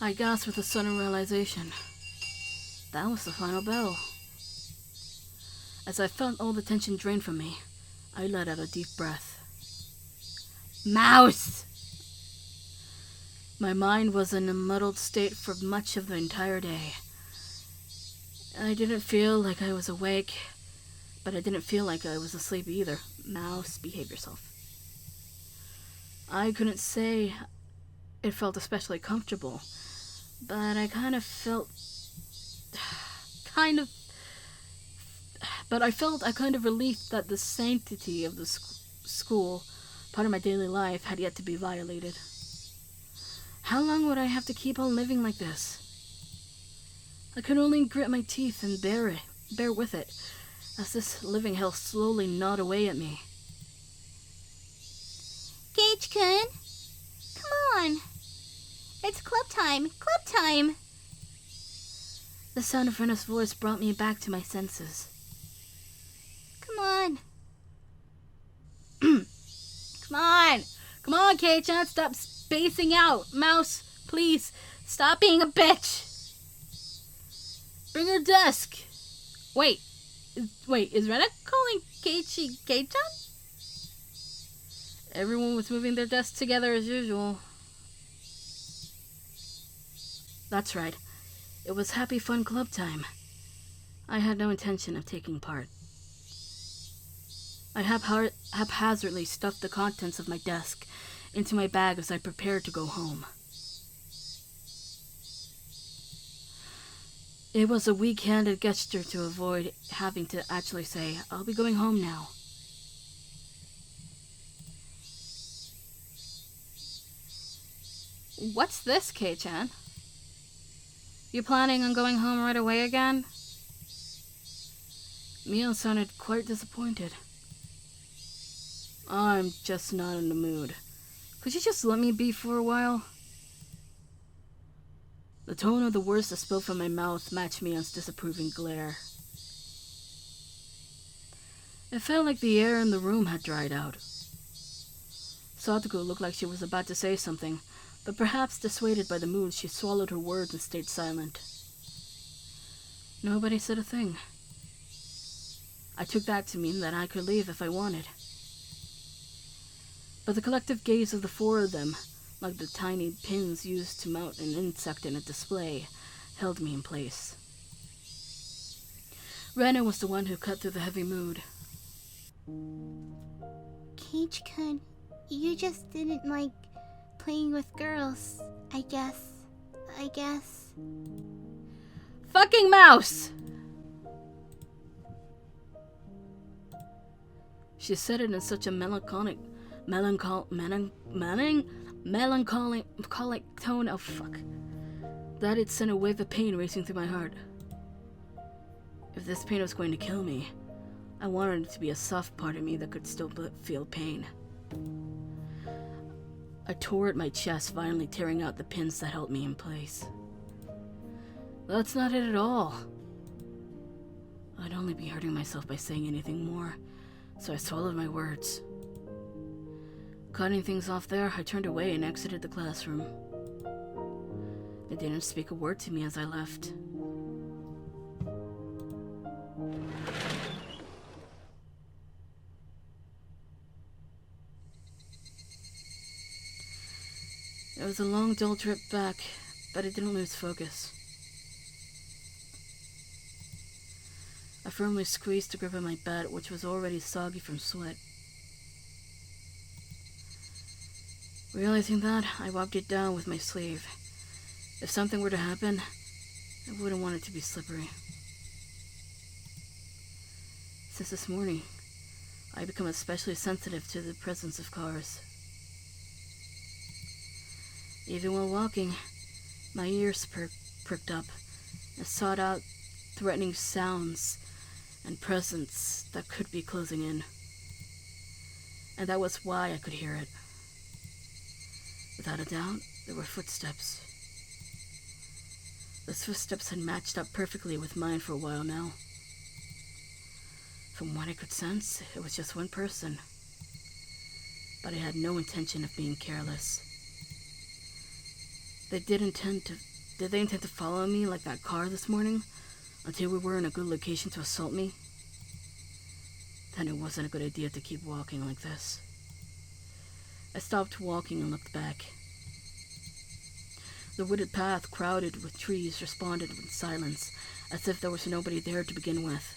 I gasped with a sudden realization. That was the final bell. As I felt all the tension drain from me, I let out a deep breath. Mouse! My mind was in a muddled state for much of the entire day. I didn't feel like I was awake, but I didn't feel like I was asleep either. Mouse, behave yourself. I couldn't say it felt especially comfortable, but I felt a kind of relief that the sanctity of the school, part of my daily life, had yet to be violated. How long would I have to keep on living like this? I could only grit my teeth and bear with it, as this living hell slowly gnawed away at me. Gage-kun, come on. It's club time, club time. The sound of Rena's voice brought me back to my senses. Come on. Come on, Kei-chan, stop spacing out. Mouse, please, stop being a bitch. Bring her desk. Wait, is Rena calling Keiichi Kei-chan? Everyone was moving their desks together as usual. That's right. It was happy fun club time. I had no intention of taking part. I haphazardly stuffed the contents of my desk into my bag as I prepared to go home. It was a weak-handed gesture to avoid having to actually say, I'll be going home now. What's this, Kei-chan? You planning on going home right away again? Mio sounded quite disappointed. I'm just not in the mood. Could you just let me be for a while? The tone of the words that spilled from my mouth matched Mion's disapproving glare. It felt like the air in the room had dried out. Satoko looked like she was about to say something, but perhaps dissuaded by the mood, she swallowed her words and stayed silent. Nobody said a thing. I took that to mean that I could leave if I wanted. But the collective gaze of the four of them, like the tiny pins used to mount an insect in a display, held me in place. Rena was the one who cut through the heavy mood. Gage-kun, you just didn't like playing with girls, I guess. Fucking mouse! She said it in such a melancholic tone that it sent a wave of pain racing through my heart. If this pain was going to kill me, I wanted it to be a soft part of me that could still feel pain. I tore at my chest, violently tearing out the pins that held me in place. That's not it at all. I'd only be hurting myself by saying anything more, so I swallowed my words. Cutting things off there, I turned away and exited the classroom. They didn't speak a word to me as I left. It was a long, dull trip back, but I didn't lose focus. I firmly squeezed the grip of my bed, which was already soggy from sweat. Realizing that, I wiped it down with my sleeve. If something were to happen, I wouldn't want it to be slippery. Since this morning, I've become especially sensitive to the presence of cars. Even while walking, my ears pricked up and sought out threatening sounds and presence that could be closing in. And that was why I could hear it. Without a doubt, there were footsteps. Those footsteps had matched up perfectly with mine for a while now. From what I could sense, it was just one person. But I had no intention of being careless. They didn't Did they intend to follow me like that car this morning until we were in a good location to assault me? Then it wasn't a good idea to keep walking like this. I stopped walking and looked back. The wooded path, crowded with trees, responded with silence, as if there was nobody there to begin with.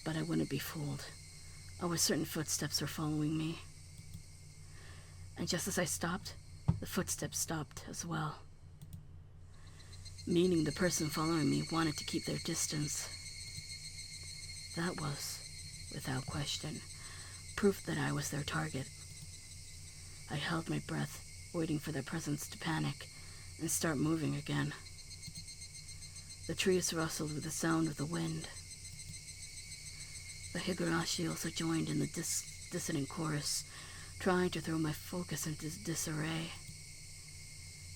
But I wouldn't be fooled. I was certain footsteps were following me. And just as I stopped, the footsteps stopped as well. Meaning the person following me wanted to keep their distance. That was, without question, proof that I was their target. I held my breath, waiting for their presence to panic and start moving again. The trees rustled with the sound of the wind. The Higurashi also joined in the dissonant chorus, trying to throw my focus into disarray.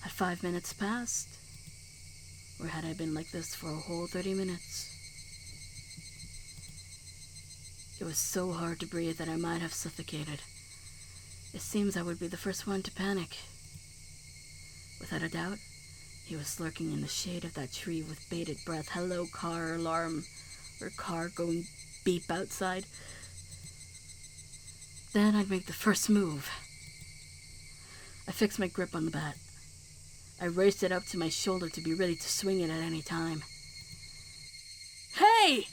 Had 5 minutes passed? Or had I been like this for a whole 30 minutes? It was so hard to breathe that I might have suffocated. It seems I would be the first one to panic. Without a doubt, he was lurking in the shade of that tree with bated breath. Hello, car alarm, or car going beep outside. Then I'd make the first move. I fixed my grip on the bat. I raised it up to my shoulder to be ready to swing it at any time. Hey!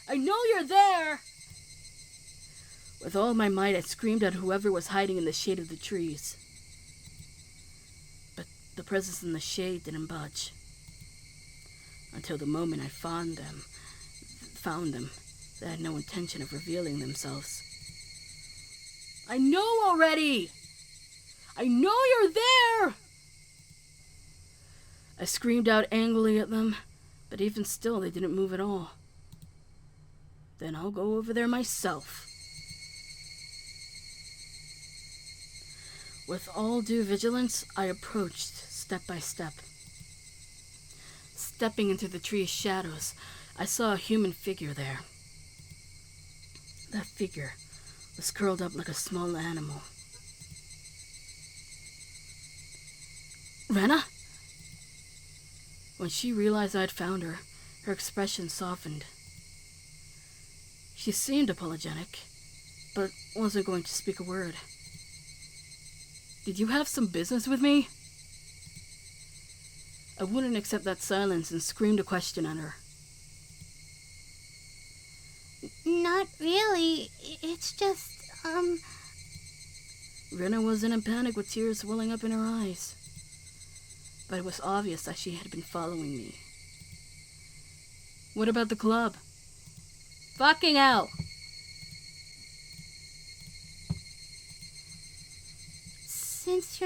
I know you're there! With all my might, I screamed at whoever was hiding in the shade of the trees. But the presence in the shade didn't budge. Until the moment I found them, they had no intention of revealing themselves. I know already! I know you're there! I screamed out angrily at them, but even still they didn't move at all. Then I'll go over there myself. With all due vigilance, I approached step by step. Stepping into the tree's shadows, I saw a human figure there. That figure was curled up like a small animal. Rena? When she realized I'd found her, her expression softened. She seemed apologetic, but wasn't going to speak a word. Did you have some business with me? I wouldn't accept that silence and screamed a question at her. Not really. It's just, Rena was in a panic with tears welling up in her eyes. But it was obvious that she had been following me. What about the club? Fucking hell! Since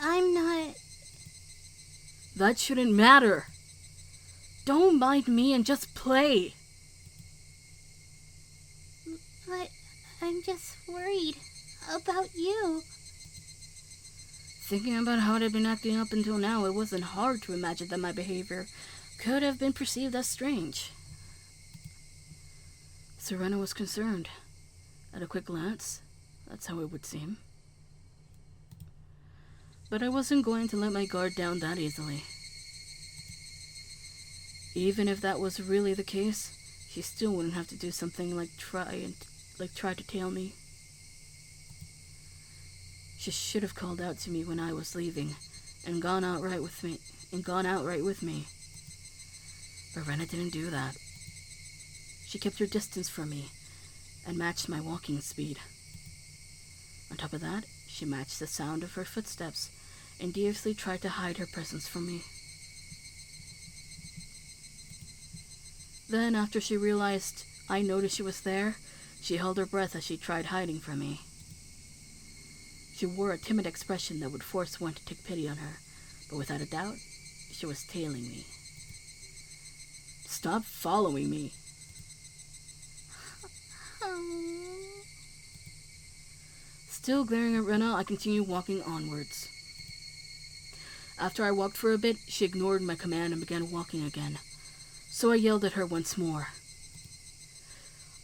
I'm not... That shouldn't matter. Don't mind me and just play. But I'm just worried about you. Thinking about how I'd been acting up until now, it wasn't hard to imagine that my behavior could have been perceived as strange. Serena was concerned. At a quick glance, that's how it would seem. But I wasn't going to let my guard down that easily. Even if that was really the case, she still wouldn't have to do something like try to tail me. She should have called out to me when I was leaving and gone out right with me. But Rena didn't do that. She kept her distance from me and matched my walking speed. On top of that, she matched the sound of her footsteps and deviously tried to hide her presence from me. Then, after she realized I noticed she was there, she held her breath as she tried hiding from me. She wore a timid expression that would force one to take pity on her, but without a doubt, she was tailing me. Stop following me. Still glaring at Rena, I continued walking onwards. After I walked for a bit, she ignored my command and began walking again. So I yelled at her once more.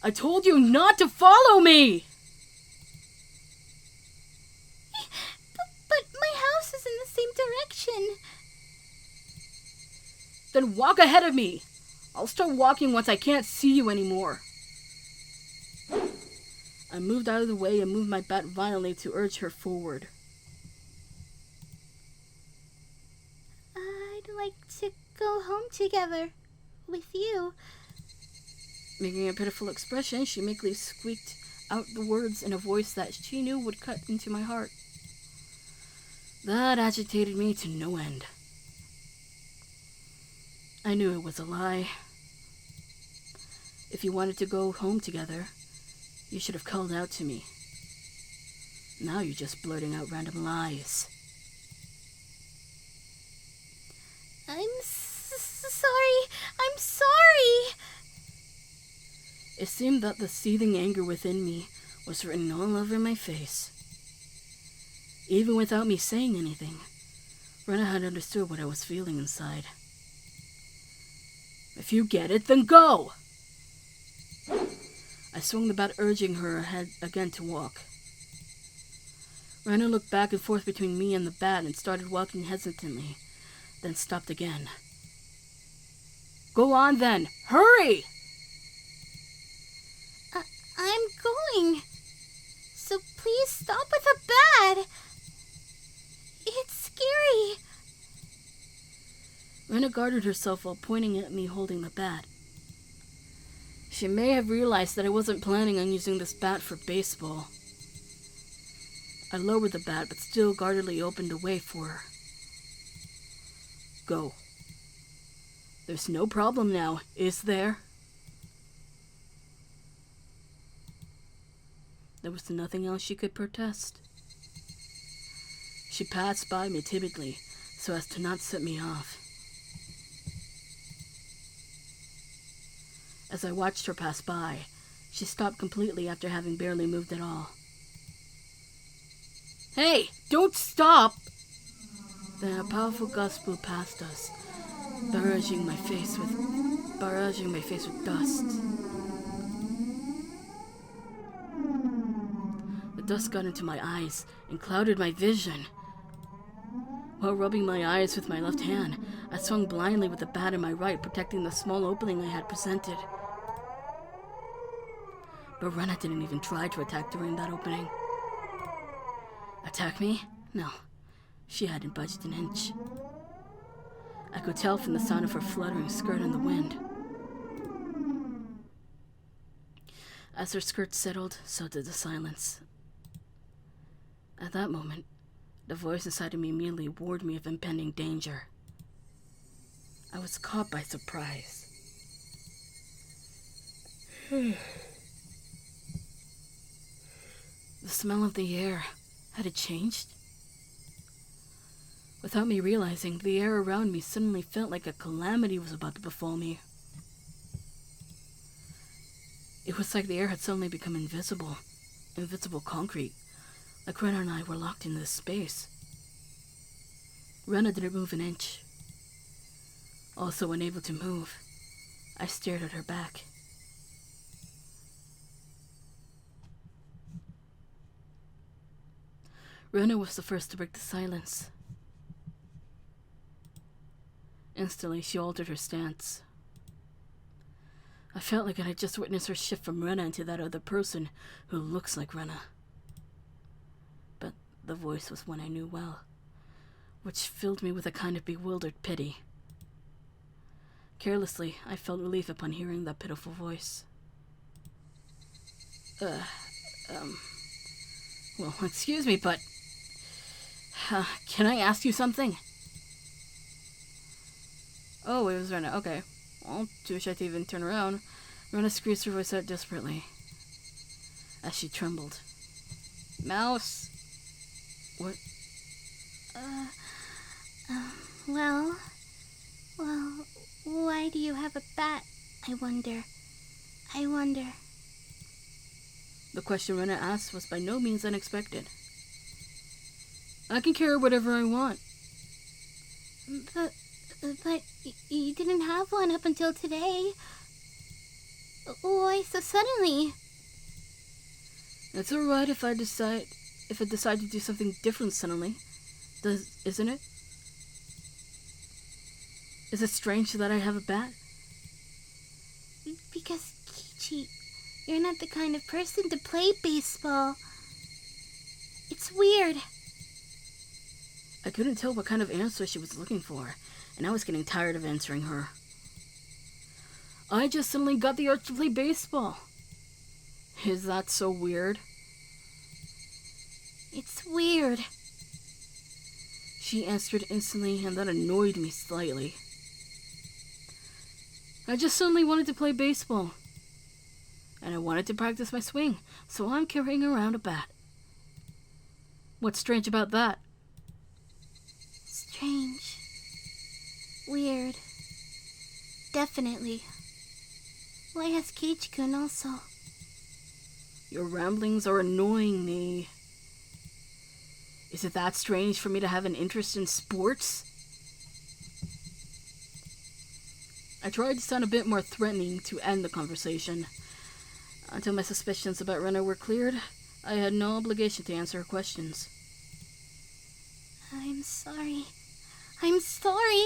I told you not to follow me! But my house is in the same direction. Then walk ahead of me. I'll start walking once I can't see you anymore. I moved out of the way and moved my bat violently to urge her forward. I'd like to go home together with you. Making a pitiful expression, she meekly squeaked out the words in a voice that she knew would cut into my heart. That agitated me to no end. I knew it was a lie. If you wanted to go home together, you should have called out to me. Now you're just blurting out random lies. I'm sorry. I'm sorry. It seemed that the seething anger within me was written all over my face. Even without me saying anything, Rena had understood what I was feeling inside. If you get it, then go! I swung the bat, urging her ahead again to walk. Rena looked back and forth between me and the bat and started walking hesitantly, then stopped again. Go on then! Hurry! I'm going. So please stop with the bat. It's scary. Rena guarded herself while pointing at me holding the bat. She may have realized that I wasn't planning on using this bat for baseball. I lowered the bat, but still guardedly opened a way for her. Go. There's no problem now, is there? There was nothing else she could protest. She passed by me timidly, so as to not set me off. As I watched her pass by, she stopped completely after having barely moved at all. Hey, don't stop! Then a powerful gust blew past us, barraging my face with dust. The dust got into my eyes and clouded my vision. While rubbing my eyes with my left hand, I swung blindly with the bat in my right, protecting the small opening I had presented. But Rena didn't even try to attack during that opening. Attack me? No. She hadn't budged an inch. I could tell from the sound of her fluttering skirt in the wind. As her skirt settled, so did the silence. At that moment, the voice inside of me immediately warned me of impending danger. I was caught by surprise. The smell of the air, had it changed? Without me realizing, the air around me suddenly felt like a calamity was about to befall me. It was like the air had suddenly become invisible concrete, like Rena and I were locked in this space. Rena didn't move an inch. Also unable to move, I stared at her back. Rena was the first to break the silence. Instantly, she altered her stance. I felt like I had just witnessed her shift from Rena into that other person who looks like Rena. But the voice was one I knew well, which filled me with a kind of bewildered pity. Carelessly, I felt relief upon hearing that pitiful voice. Well, excuse me, but can I ask you something? Oh, it was Rena. Okay. Well, too shy to even turn around. Rena squeezed her voice out desperately as she trembled. Mouse! What? Well, why do you have a bat? I wonder. The question Rena asked was by no means unexpected. I can carry whatever I want. But you didn't have one up until today. Why so suddenly? It's alright if I decide to do something different suddenly. Isn't it? Is it strange that I have a bat? Because, Kichi, you're not the kind of person to play baseball. It's weird. I couldn't tell what kind of answer she was looking for, and I was getting tired of answering her. I just suddenly got the urge to play baseball. Is that so weird? It's weird. She answered instantly, and that annoyed me slightly. I just suddenly wanted to play baseball. And I wanted to practice my swing, so I'm carrying around a bat. What's strange about that? Strange. Weird. Definitely. Why has Kichi-kun also? Your ramblings are annoying me. Is it that strange for me to have an interest in sports? I tried to sound a bit more threatening to end the conversation. Until my suspicions about Rena were cleared, I had no obligation to answer her questions. I'm sorry. I'm sorry.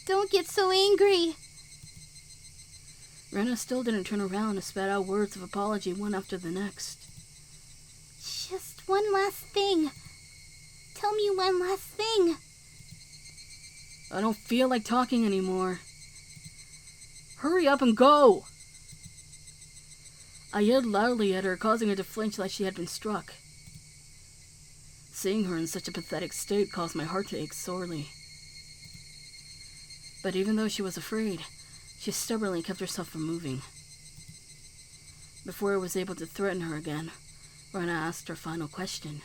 Don't get so angry. Rena still didn't turn around and spat out words of apology one after the next. Just one last thing. Tell me one last thing. I don't feel like talking anymore. Hurry up and go! I yelled loudly at her, causing her to flinch like she had been struck. Seeing her in such a pathetic state caused my heart to ache sorely. But even though she was afraid, she stubbornly kept herself from moving. Before I was able to threaten her again, Rena asked her final question.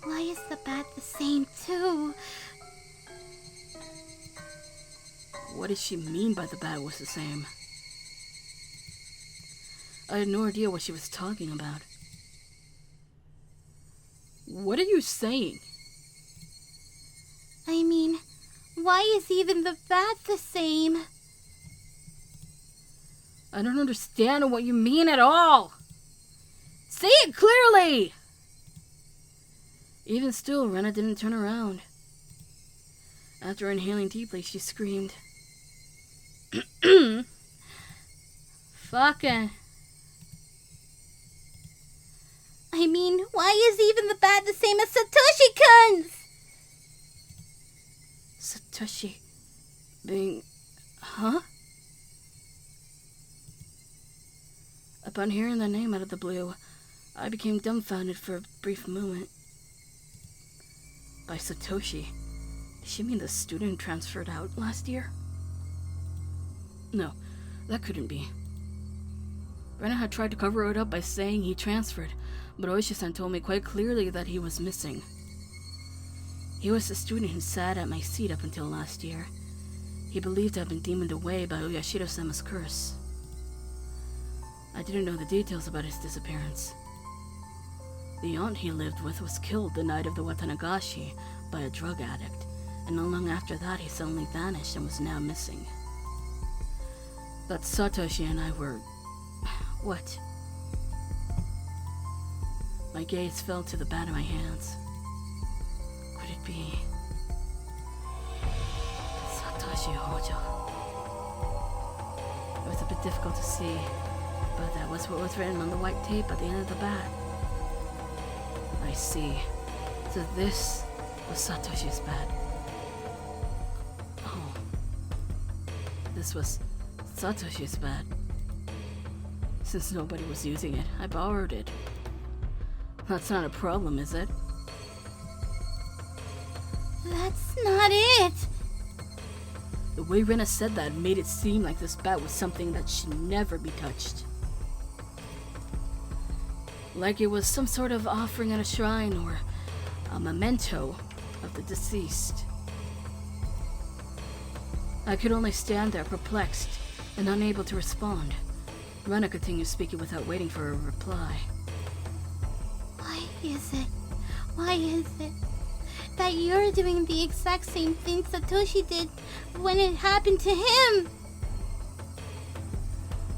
Why is the bat the same too? What did she mean by the bat was the same? I had no idea what she was talking about. What are you saying? I mean, why is even the bat the same? I don't understand what you mean at all. Say it clearly! Even still, Rena didn't turn around. After inhaling deeply, she screamed. Fucking. I mean, why is even the bat the same as Satoshi-kun's? Satoshi being... Huh? Upon hearing the name out of the blue, I became dumbfounded for a brief moment. By Satoshi, did she mean the student who transferred out last year? No, that couldn't be. Rena had tried to cover it up by saying he transferred, but Oishi-san told me quite clearly that he was missing. He was the student who sat at my seat up until last year. He believed to have been demoned away by Oyashiro-sama's curse. I didn't know the details about his disappearance. The aunt he lived with was killed the night of the Watanagashi by a drug addict, and not long after that he suddenly vanished and was now missing. But Satoshi and I were... What? My gaze fell to the bat in my hands. Could it be... Satoshi Hojo? It was a bit difficult to see, but that was what was written on the white tape at the end of the bat. I see. So this was Satoshi's bat. Oh. This was Satoshi's bat. Since nobody was using it, I borrowed it. That's not a problem, is it? That's not it! The way Rena said that made it seem like this bat was something that should never be touched. Like it was some sort of offering at a shrine or a memento of the deceased. I could only stand there perplexed and unable to respond. Rena continued speaking without waiting for a reply. Why is it that you're doing the exact same thing Satoshi did when it happened to him?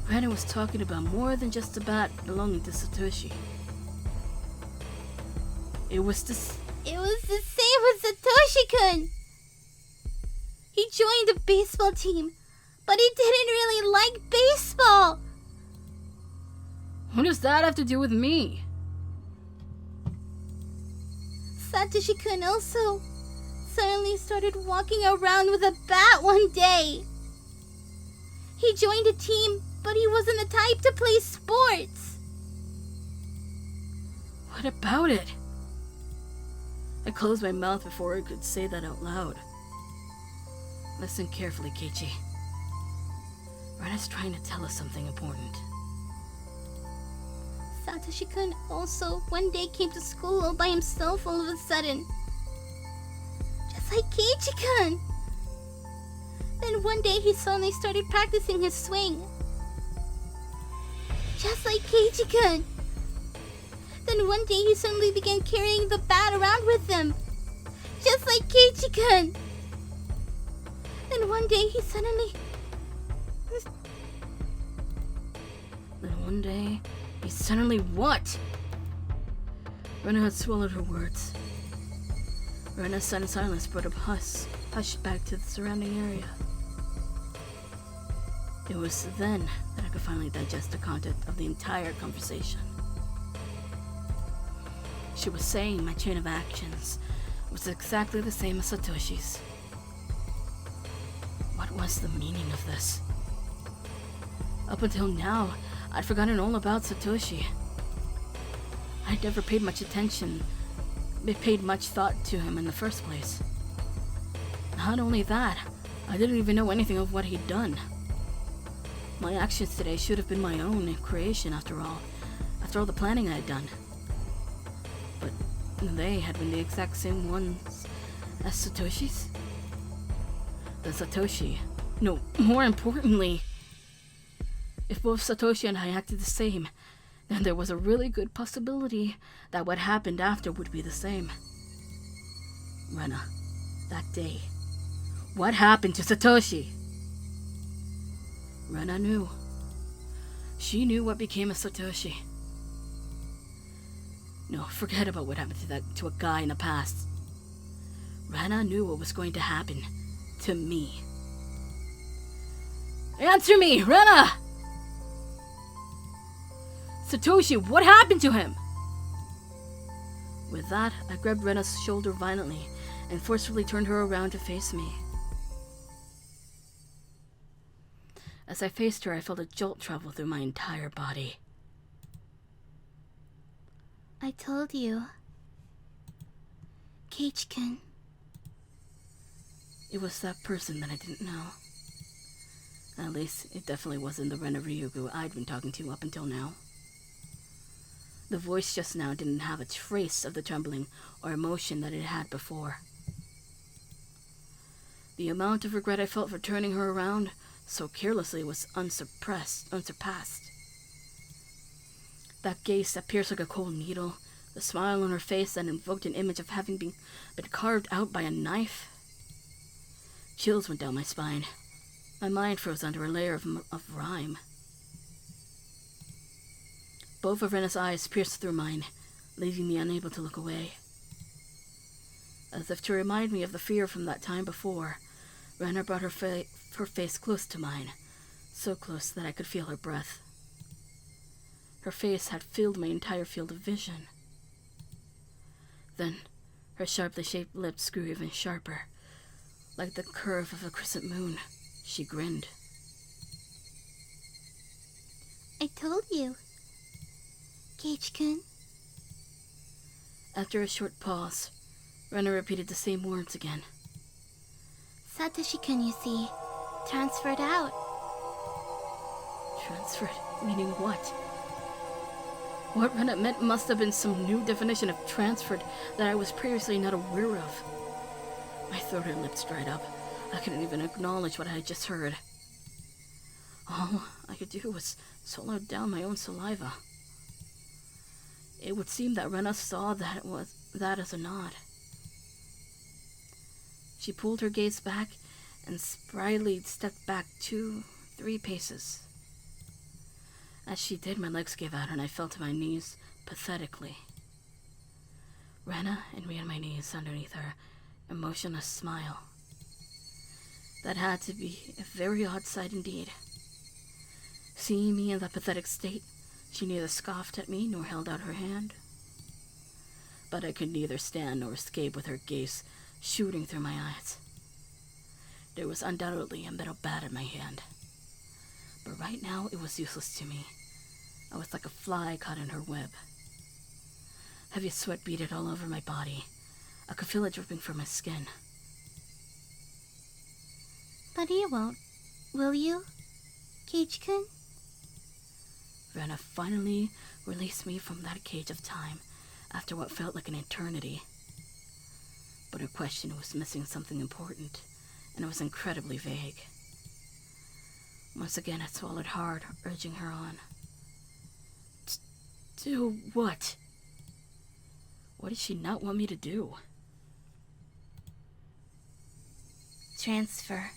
Rena was talking about more than just a bat belonging to Satoshi. It was the same with Satoshi-kun! He joined the baseball team, but he didn't really like baseball. What does that have to do with me? Satoshi-kun also suddenly started walking around with a bat one day. He joined a team, but he wasn't the type to play sports. What about it? I closed my mouth before I could say that out loud. Listen carefully, Keiichi. Rena's trying to tell us something important. Satoshi-kun also one day came to school all by himself all of a sudden. Just like Keiichi-kun. Then one day he suddenly started practicing his swing. Just like Keiichi-kun. Then one day he suddenly began carrying the bat around with him. Just like Keiichi-kun. Then one day he suddenly... Then one day, he suddenly what? Rena had swallowed her words. Rena's sudden silence brought a hush back to the surrounding area. It was then that I could finally digest the content of the entire conversation. She was saying my chain of actions was exactly the same as Satoshi's. What was the meaning of this? Up until now, I'd forgotten all about Satoshi. I'd never paid much thought to him in the first place. Not only that, I didn't even know anything of what he'd done. My actions today should have been my own creation after all the planning I had done. But they had been the exact same ones as Satoshi's? Then Satoshi, no, more importantly, if both Satoshi and I acted the same, then there was a really good possibility that what happened after would be the same. Rena, that day, what happened to Satoshi? Rena knew. She knew what became of Satoshi. No, forget about what happened to a guy in the past. Rena knew what was going to happen to me. Answer me, Rena! Satoshi, what happened to him? With that, I grabbed Rena's shoulder violently and forcefully turned her around to face me. As I faced her, I felt a jolt travel through my entire body. I told you. Keiichi-kun. It was that person that I didn't know. At least, it definitely wasn't the Rena Ryugu I'd been talking to up until now. The voice just now didn't have a trace of the trembling or emotion that it had before. The amount of regret I felt for turning her around so carelessly was unsurpassed. That gaze that pierced like a cold needle, the smile on her face that invoked an image of having been carved out by a knife. Chills went down my spine. My mind froze under a layer of rime. Both of Rena's eyes pierced through mine, leaving me unable to look away. As if to remind me of the fear from that time before, Rena brought her face close to mine, so close that I could feel her breath. Her face had filled my entire field of vision. Then, her sharply shaped lips grew even sharper. Like the curve of a crescent moon, she grinned. I told you. Keiichi-kun. After a short pause, Rena repeated the same words again. Satoshi-kun, you see, transferred out. Transferred? Meaning what? What Rena meant must have been some new definition of transferred that I was previously not aware of. My throat and lips dried up. I couldn't even acknowledge what I had just heard. All I could do was swallow down my own saliva. It would seem that Rena saw that as a nod. She pulled her gaze back and spryly stepped back 2-3 paces. As she did, my legs gave out and I fell to my knees pathetically. Rena and me on my knees underneath her emotionless smile. That had to be a very odd sight indeed. Seeing me in that pathetic state, she neither scoffed at me nor held out her hand. But I could neither stand nor escape with her gaze shooting through my eyes. There was undoubtedly a metal bat in my hand, but right now it was useless to me. I was like a fly caught in her web. Heavy sweat beaded all over my body. I could feel it dripping from my skin. But you won't, will you, Keiichi-kun? Rena finally released me from that cage of time after what felt like an eternity. But her question was missing something important, and it was incredibly vague. Once again, I swallowed hard, urging her on. Do what? What did she not want me to do? Transfer.